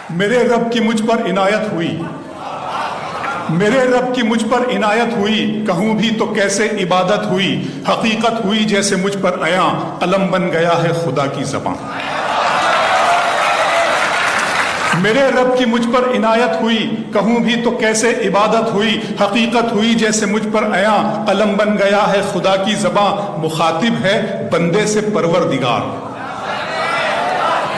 میرے رب کی مجھ پر عنایت ہوئی، میرے رب کی مجھ پر عنایت ہوئی، کہوں بھی تو کیسے عبادت ہوئی، حقیقت ہوئی جیسے مجھ پر عیاں، قلم بن گیا ہے خدا کی زبان۔ میرے رب کی مجھ پر عنایت ہوئی، کہوں بھی تو کیسے عبادت ہوئی، حقیقت ہوئی جیسے مجھ پر عیاں، قلم بن گیا ہے خدا کی زبان۔ مخاطب ہے بندے سے پروردگار،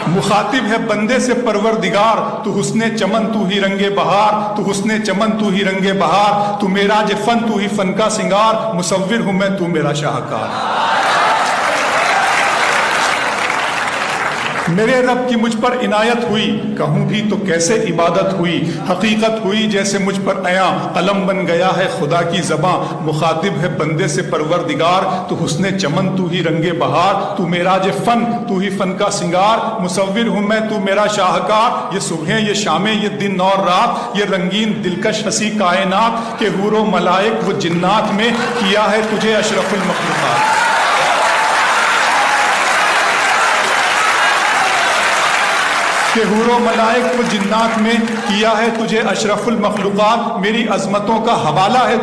مخاطب ہے بندے سے پروردگار، تو حسن چمن تو ہی رنگ بہار، تو حسن چمن تو ہی رنگ بہار، تو معراج فن تو ہی فن کا سنگار، مصور ہوں میں تو میرا شاہکار۔ میرے رب کی مجھ پر عنایت ہوئی، کہوں بھی تو کیسے عبادت ہوئی، حقیقت ہوئی جیسے مجھ پر عیاں، قلم بن گیا ہے خدا کی زبان۔ مخاطب ہے بندے سے پروردگار، تو حسن چمن تو ہی رنگ بہار، تو معراج فن تو ہی فن کا سنگار، مصور ہوں میں تو میرا شاہکار۔ یہ صبحیں یہ شامیں یہ دن اور رات، یہ رنگین دلکش ہنسی کائنات، کہ حور و ملائک و جنات میں کیا ہے تجھے اشرف المخلوقات۔ کہ حور و ملائک و جنات میں کیا ہے تجھے اشرف المخلوقات۔ میری عظمتوں کا حوالہ ہے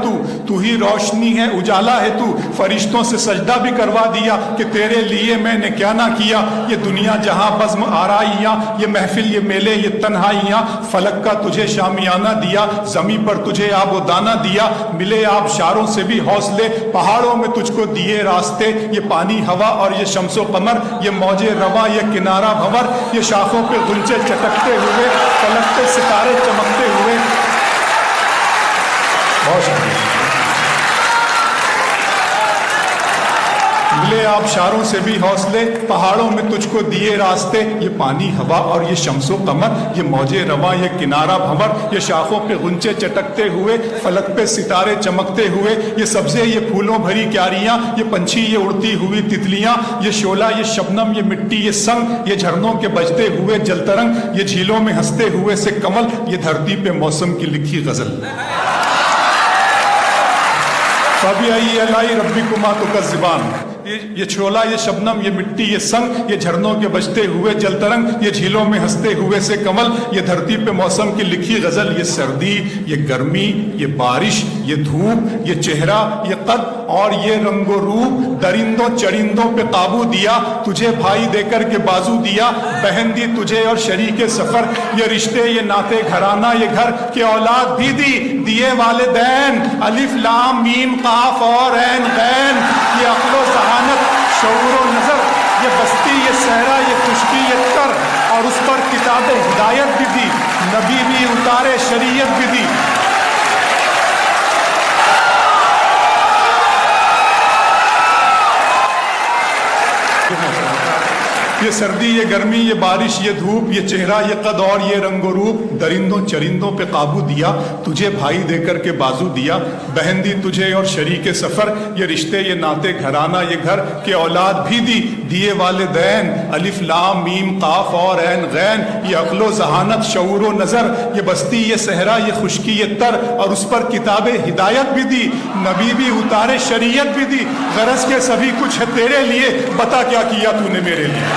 تو ہی روشنی ہے اجالا ہے تو، فرشتوں سے سجدہ بھی کروا دیا کہ تیرے لیے میں نے کیا نہ کیا۔ یہ دنیا جہاں بزم آرائیاں، یہ محفل یہ میلے یہ تنہائیاں، فلک کا تجھے شامیانہ دیا، زمیں پر تجھے آب و دانہ دیا، ملے آبشاروں سے بھی حوصلے، پہاڑوں میں تجھ کو دیے راستے، یہ پانی ہوا اور یہ شمس و قمر، یہ موج رواں یہ کنارہ بھنور، یہ شاخوں پہ غنچے چٹکتے ہوئے، فلک پہ ستارے چمکتے ہوئے۔ بہت شکریہ۔ ملے آبشاروں سے بھی حوصلے، پہاڑوں میں تجھ کو دیے راستے، یہ پانی ہوا اور یہ شمس و قمر، یہ موج رواں یہ کنارہ بھنور، یہ شاخوں پہ غنچے چٹکتے ہوئے، فلک پہ ستارے چمکتے ہوئے، یہ سبزے یہ پھولوں بھری کیاریاں، یہ پنچھی یہ اڑتی ہوئی تتلیاں، یہ شعلہ یہ شبنم یہ مٹی یہ سنگ، یہ جھرنوں کے بجتے ہوئے جل ترنگ، یہ جھیلوں میں ہنستے ہوئے سے کمل، یہ دھرتی پہ موسم کی لکھی غزل۔ فَبِأَيِّ آلَاءِ رَبِّكُمَا تُكَذِّبَانِ، یہ چھولا یہ شبنم یہ مٹی یہ سنگ، یہ جھرنوں کے بجتے ہوئے جل ترنگ، یہ جھیلوں میں ہنستے ہوئے سے کمل، یہ دھرتی پہ موسم کی لکھی غزل۔ یہ سردی یہ گرمی یہ بارش یہ دھوپ یہ چہرہ یہ قد اور یہ رنگ و روپ، درندوں چرندوں پہ قابو دیا، تجھے بھائی دے کر کے بازو دیا، بہن دی تجھے اور شریک سفر، یہ رشتے یہ ناطے گھرانہ یہ گھر، کہ اولاد بھی دیے والدین، الف لام میم قاف اور عین غین، یہ عقل و ذہانت شعور و نظر، یہ بستی یہ صحرا یہ خشکی یہ تر، اور اس پر کتاب ہدایت بھی دی، نبی بھی اتارے شریعت بھی دی۔ یہ سردی یہ گرمی یہ بارش یہ دھوپ، یہ چہرہ یہ قد اور یہ رنگ و روپ، درندوں چرندوں پہ قابو دیا، تجھے بھائی دے کر کے بازو دیا، بہن دی تجھے اور شریک سفر، یہ رشتے یہ ناطے گھرانہ یہ گھر، کہ اولاد بھی دیے والدین، الف لام میم قاف اور عین غین، یہ عقل و ذہانت شعور و نظر، یہ بستی یہ صحرا یہ خشکی یہ تر، اور اس پر کتاب ہدایت بھی دی، نبی بھی اتارے شریعت بھی دی، غرض کے سبھی کچھ ہے تیرے لیے، بتا کیا کیا تو نے میرے لیے۔